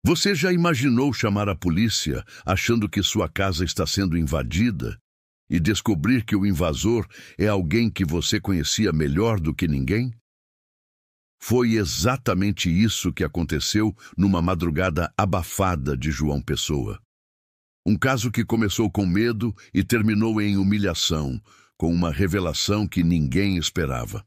Você já imaginou chamar a polícia achando que sua casa está sendo invadida e descobrir que o invasor é alguém que você conhecia melhor do que ninguém? Foi exatamente isso que aconteceu numa madrugada abafada de João Pessoa. Um caso que começou com medo e terminou em humilhação, com uma revelação que ninguém esperava.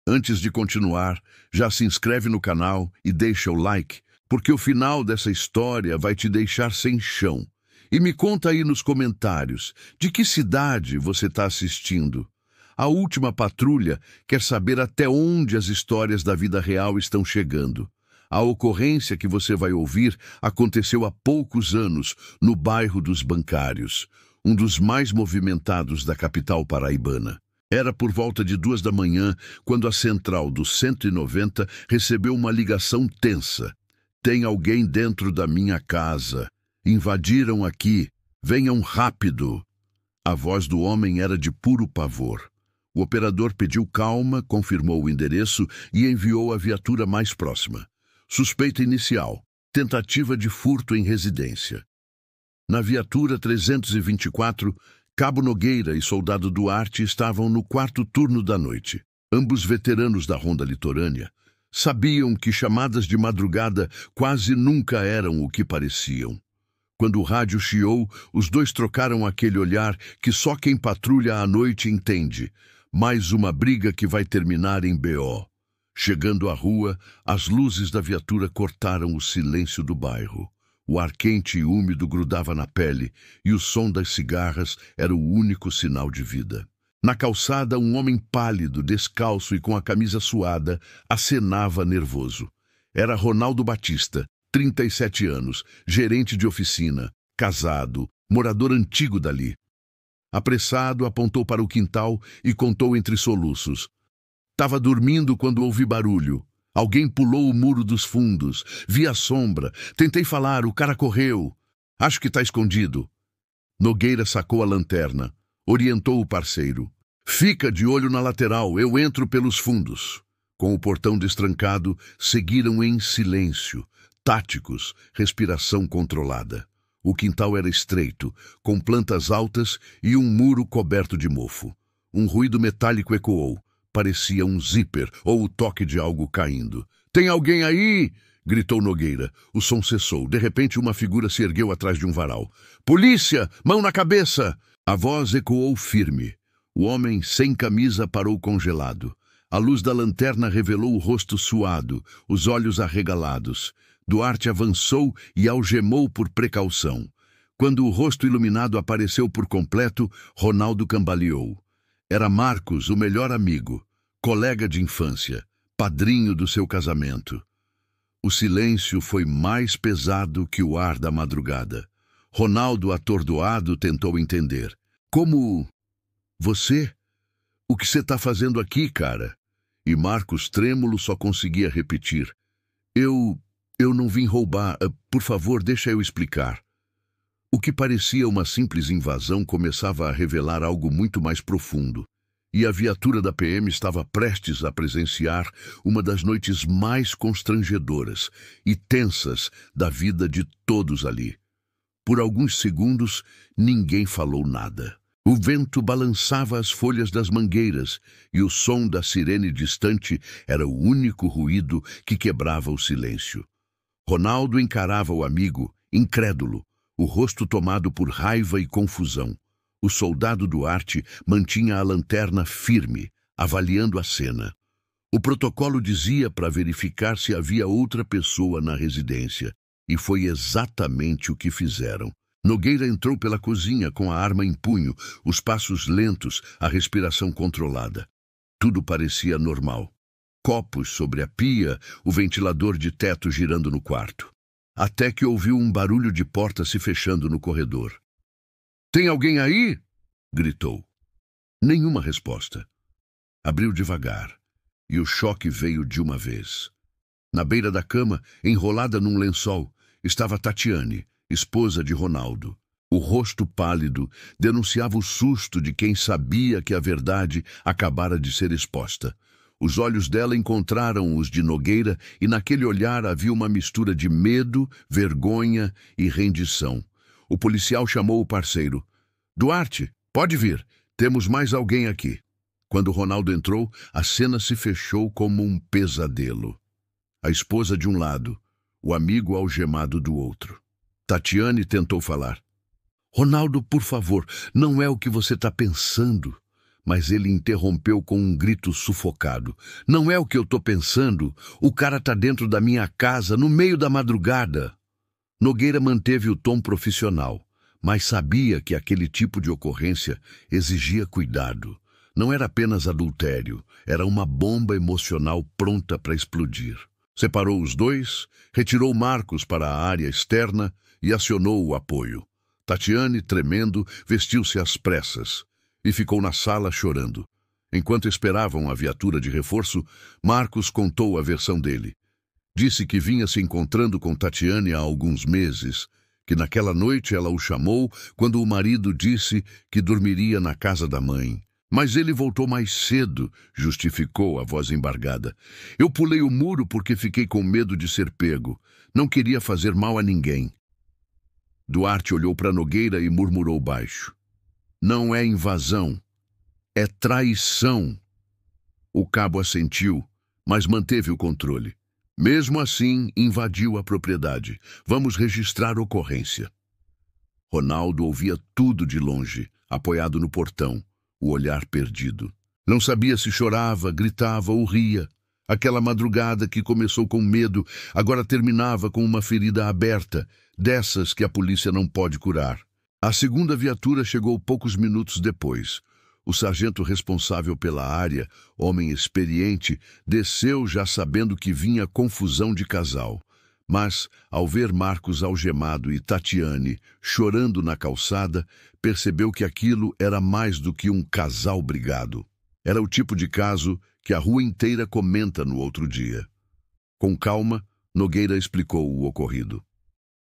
Antes de continuar, já se inscreve no canal e deixa o like, porque o final dessa história vai te deixar sem chão. E me conta aí nos comentários, de que cidade você está assistindo? A Última Patrulha quer saber até onde as histórias da vida real estão chegando. A ocorrência que você vai ouvir aconteceu há poucos anos, no bairro dos Bancários, um dos mais movimentados da capital paraibana. Era por volta de 2 da manhã, quando a central do 190 recebeu uma ligação tensa. Tem alguém dentro da minha casa. Invadiram aqui. Venham rápido. A voz do homem era de puro pavor. O operador pediu calma, confirmou o endereço e enviou a viatura mais próxima. Suspeita inicial: tentativa de furto em residência. Na viatura 324, Cabo Nogueira e Soldado Duarte estavam no quarto turno da noite. Ambos veteranos da ronda litorânea. Sabiam que chamadas de madrugada quase nunca eram o que pareciam. Quando o rádio chiou, os dois trocaram aquele olhar que só quem patrulha à noite entende. Mais uma briga que vai terminar em BO. Chegando à rua, as luzes da viatura cortaram o silêncio do bairro. O ar quente e úmido grudava na pele e o som das cigarras era o único sinal de vida. Na calçada, um homem pálido, descalço e com a camisa suada, acenava nervoso. Era Ronaldo Batista, 37 anos, gerente de oficina, casado, morador antigo dali. Apressado, apontou para o quintal e contou entre soluços. Tava dormindo quando ouvi barulho. Alguém pulou o muro dos fundos. Vi a sombra. Tentei falar, o cara correu. Acho que tá escondido. Nogueira sacou a lanterna. Orientou o parceiro. Fica de olho na lateral, eu entro pelos fundos. Com o portão destrancado, seguiram em silêncio, táticos, respiração controlada. O quintal era estreito, com plantas altas e um muro coberto de mofo. Um ruído metálico ecoou. Parecia um zíper ou o toque de algo caindo. Tem alguém aí? Gritou Nogueira. O som cessou. De repente, uma figura se ergueu atrás de um varal. Polícia! Mão na cabeça! A voz ecoou firme. O homem, sem camisa, parou congelado. A luz da lanterna revelou o rosto suado, os olhos arregalados. Duarte avançou e algemou por precaução. Quando o rosto iluminado apareceu por completo, Ronaldo cambaleou. Era Marcos, o melhor amigo, colega de infância, padrinho do seu casamento. O silêncio foi mais pesado que o ar da madrugada. Ronaldo, atordoado, tentou entender. Como... Você? O que você está fazendo aqui, cara? E Marcos, trêmulo, só conseguia repetir. Eu não vim roubar. Por favor, deixa eu explicar. O que parecia uma simples invasão começava a revelar algo muito mais profundo. E a viatura da PM estava prestes a presenciar uma das noites mais constrangedoras e tensas da vida de todos ali. Por alguns segundos, ninguém falou nada. O vento balançava as folhas das mangueiras e o som da sirene distante era o único ruído que quebrava o silêncio. Ronaldo encarava o amigo, incrédulo, o rosto tomado por raiva e confusão. O soldado Duarte mantinha a lanterna firme, avaliando a cena. O protocolo dizia para verificar se havia outra pessoa na residência, e foi exatamente o que fizeram. Nogueira entrou pela cozinha com a arma em punho, os passos lentos, a respiração controlada. Tudo parecia normal. Copos sobre a pia, o ventilador de teto girando no quarto. Até que ouviu um barulho de porta se fechando no corredor. Tem alguém aí? Gritou. Nenhuma resposta. Abriu devagar, e o choque veio de uma vez. Na beira da cama, enrolada num lençol, estava Tatiane, esposa de Ronaldo. O rosto pálido denunciava o susto de quem sabia que a verdade acabara de ser exposta. Os olhos dela encontraram os de Nogueira e naquele olhar havia uma mistura de medo, vergonha e rendição. O policial chamou o parceiro. Duarte, pode vir. Temos mais alguém aqui. Quando Ronaldo entrou, a cena se fechou como um pesadelo. A esposa de um lado, o amigo algemado do outro. Tatiane tentou falar. Ronaldo, por favor, não é o que você está pensando. Mas ele interrompeu com um grito sufocado. Não é o que eu estou pensando. O cara está dentro da minha casa, no meio da madrugada. Nogueira manteve o tom profissional, mas sabia que aquele tipo de ocorrência exigia cuidado. Não era apenas adultério, era uma bomba emocional pronta para explodir. Separou os dois, retirou Marcos para a área externa e acionou o apoio. Tatiane, tremendo, vestiu-se às pressas e ficou na sala chorando. Enquanto esperavam a viatura de reforço, Marcos contou a versão dele. Disse que vinha se encontrando com Tatiane há alguns meses, que naquela noite ela o chamou quando o marido disse que dormiria na casa da mãe. Mas ele voltou mais cedo, justificou a voz embargada. Eu pulei o muro porque fiquei com medo de ser pego. Não queria fazer mal a ninguém. Duarte olhou para Nogueira e murmurou baixo. Não é invasão, é traição. O cabo assentiu, mas manteve o controle. Mesmo assim, invadiu a propriedade. Vamos registrar ocorrência. Ronaldo ouvia tudo de longe, apoiado no portão, o olhar perdido. Não sabia se chorava, gritava ou ria. Aquela madrugada que começou com medo, agora terminava com uma ferida aberta, dessas que a polícia não pode curar. A segunda viatura chegou poucos minutos depois. O sargento responsável pela área, homem experiente, desceu já sabendo que vinha confusão de casal. Mas, ao ver Marcos algemado e Tatiane chorando na calçada, percebeu que aquilo era mais do que um casal brigado. Era o tipo de caso que a rua inteira comenta no outro dia. Com calma, Nogueira explicou o ocorrido.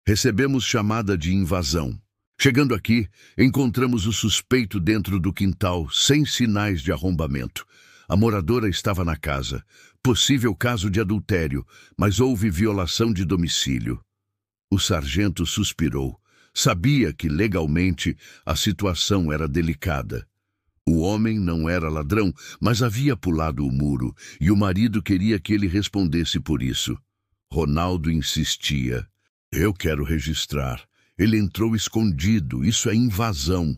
Recebemos chamada de invasão. Chegando aqui, encontramos o suspeito dentro do quintal, sem sinais de arrombamento. A moradora estava na casa. Possível caso de adultério, mas houve violação de domicílio. O sargento suspirou. Sabia que, legalmente, a situação era delicada. O homem não era ladrão, mas havia pulado o muro, e o marido queria que ele respondesse por isso. Ronaldo insistia. Eu quero registrar. Ele entrou escondido, isso é invasão.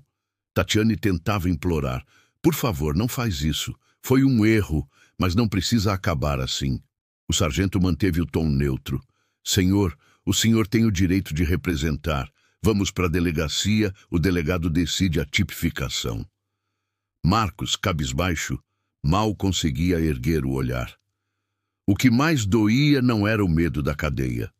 Tatiane tentava implorar. Por favor, não faz isso. Foi um erro, mas não precisa acabar assim. O sargento manteve o tom neutro. Senhor, o senhor tem o direito de representar. Vamos para a delegacia, o delegado decide a tipificação. Marcos, cabisbaixo, mal conseguia erguer o olhar. O que mais doía não era o medo da cadeia.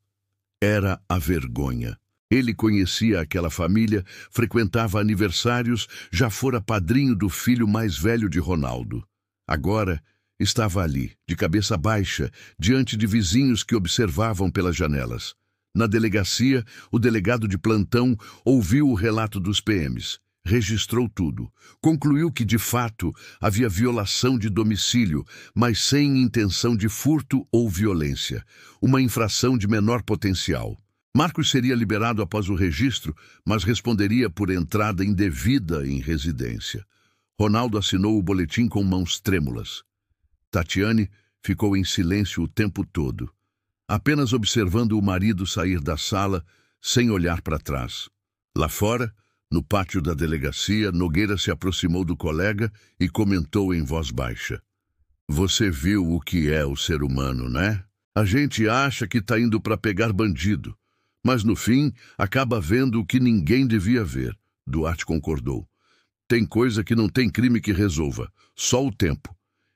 Era a vergonha. Ele conhecia aquela família, frequentava aniversários, já fora padrinho do filho mais velho de Ronaldo. Agora estava ali, de cabeça baixa, diante de vizinhos que observavam pelas janelas. Na delegacia, o delegado de plantão ouviu o relato dos PMs. Registrou tudo. Concluiu que, de fato, havia violação de domicílio, mas sem intenção de furto ou violência. Uma infração de menor potencial. Marcos seria liberado após o registro, mas responderia por entrada indevida em residência. Ronaldo assinou o boletim com mãos trêmulas. Tatiane ficou em silêncio o tempo todo, apenas observando o marido sair da sala, sem olhar para trás. Lá fora, no pátio da delegacia, Nogueira se aproximou do colega e comentou em voz baixa. Você viu o que é o ser humano, né? A gente acha que está indo para pegar bandido, mas no fim acaba vendo o que ninguém devia ver. Duarte concordou. Tem coisa que não tem crime que resolva, só o tempo.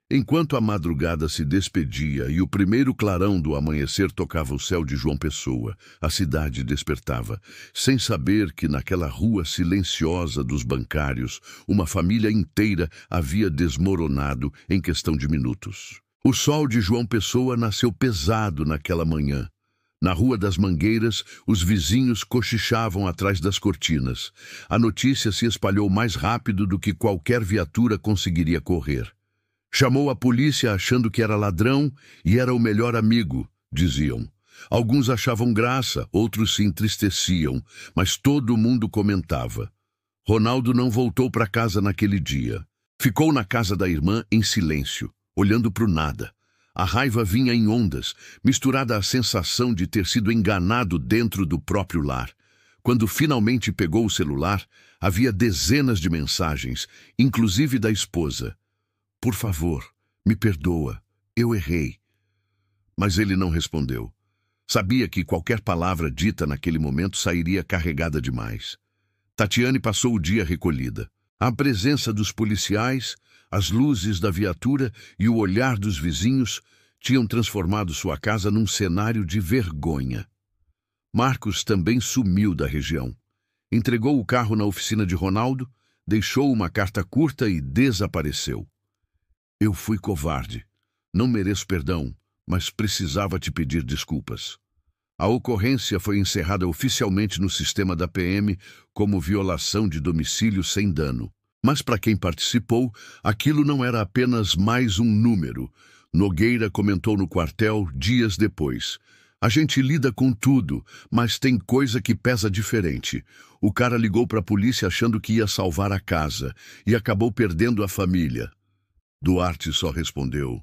Enquanto a madrugada se despedia e o primeiro clarão do amanhecer tocava o céu de João Pessoa, a cidade despertava, sem saber que naquela rua silenciosa dos bancários, uma família inteira havia desmoronado em questão de minutos. O sol de João Pessoa nasceu pesado naquela manhã. Na Rua das Mangueiras, os vizinhos cochichavam atrás das cortinas. A notícia se espalhou mais rápido do que qualquer viatura conseguiria correr. Chamou a polícia achando que era ladrão e era o melhor amigo, diziam. Alguns achavam graça, outros se entristeciam, mas todo mundo comentava. Ronaldo não voltou para casa naquele dia. Ficou na casa da irmã em silêncio, olhando para o nada. A raiva vinha em ondas, misturada à sensação de ter sido enganado dentro do próprio lar. Quando finalmente pegou o celular, havia dezenas de mensagens, inclusive da esposa. Por favor, me perdoa, eu errei. Mas ele não respondeu. Sabia que qualquer palavra dita naquele momento sairia carregada demais. Tatiane passou o dia recolhida. A presença dos policiais, as luzes da viatura e o olhar dos vizinhos tinham transformado sua casa num cenário de vergonha. Marcos também sumiu da região. Entregou o carro na oficina de Ronaldo, deixou uma carta curta e desapareceu. Eu fui covarde. Não mereço perdão, mas precisava te pedir desculpas. A ocorrência foi encerrada oficialmente no sistema da PM como violação de domicílio sem dano. Mas para quem participou, aquilo não era apenas mais um número. Nogueira comentou no quartel dias depois. A gente lida com tudo, mas tem coisa que pesa diferente. O cara ligou para a polícia achando que ia salvar a casa e acabou perdendo a família. Duarte só respondeu: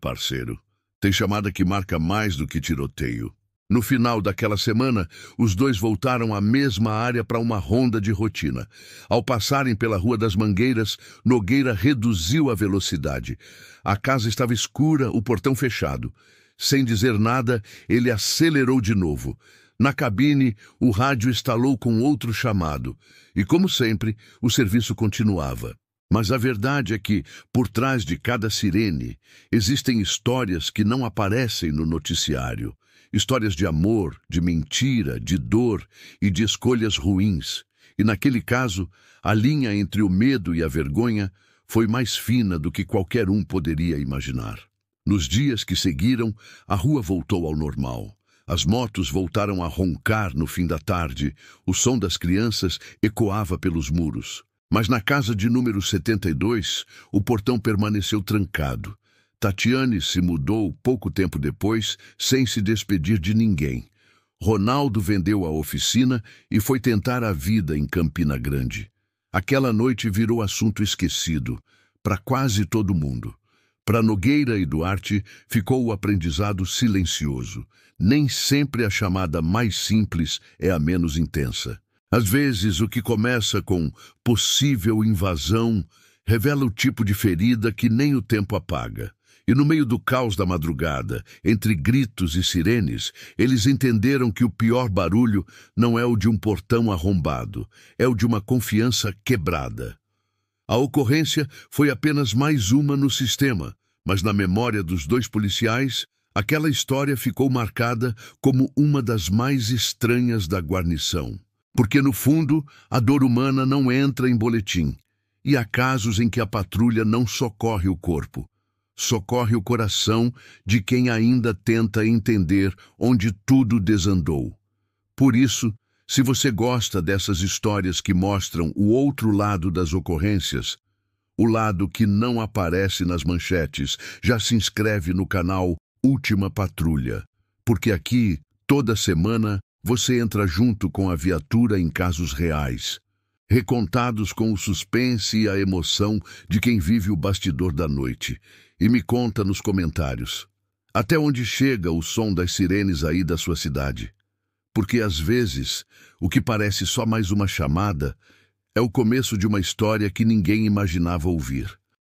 parceiro, tem chamada que marca mais do que tiroteio. No final daquela semana, os dois voltaram à mesma área para uma ronda de rotina. Ao passarem pela Rua das Mangueiras, Nogueira reduziu a velocidade. A casa estava escura, o portão fechado. Sem dizer nada, ele acelerou de novo. Na cabine, o rádio estalou com outro chamado. E, como sempre, o serviço continuava. Mas a verdade é que, por trás de cada sirene, existem histórias que não aparecem no noticiário. Histórias de amor, de mentira, de dor e de escolhas ruins. E naquele caso, a linha entre o medo e a vergonha foi mais fina do que qualquer um poderia imaginar. Nos dias que seguiram, a rua voltou ao normal. As motos voltaram a roncar no fim da tarde, o som das crianças ecoava pelos muros. Mas na casa de número 72, o portão permaneceu trancado. Tatiane se mudou pouco tempo depois, sem se despedir de ninguém. Ronaldo vendeu a oficina e foi tentar a vida em Campina Grande. Aquela noite virou assunto esquecido, para quase todo mundo. Para Nogueira e Duarte ficou o aprendizado silencioso. Nem sempre a chamada mais simples é a menos intensa. Às vezes, o que começa com possível invasão revela o tipo de ferida que nem o tempo apaga. E no meio do caos da madrugada, entre gritos e sirenes, eles entenderam que o pior barulho não é o de um portão arrombado, é o de uma confiança quebrada. A ocorrência foi apenas mais uma no sistema, mas na memória dos dois policiais, aquela história ficou marcada como uma das mais estranhas da guarnição. Porque, no fundo, a dor humana não entra em boletim, e há casos em que a patrulha não socorre o corpo. Socorre o coração de quem ainda tenta entender onde tudo desandou. Por isso, se você gosta dessas histórias que mostram o outro lado das ocorrências, o lado que não aparece nas manchetes, já se inscreve no canal Última Patrulha, porque aqui, toda semana, você entra junto com a viatura em casos reais, recontados com o suspense e a emoção de quem vive o bastidor da noite. E me conta nos comentários, até onde chega o som das sirenes aí da sua cidade? Porque às vezes, o que parece só mais uma chamada é o começo de uma história que ninguém imaginava ouvir.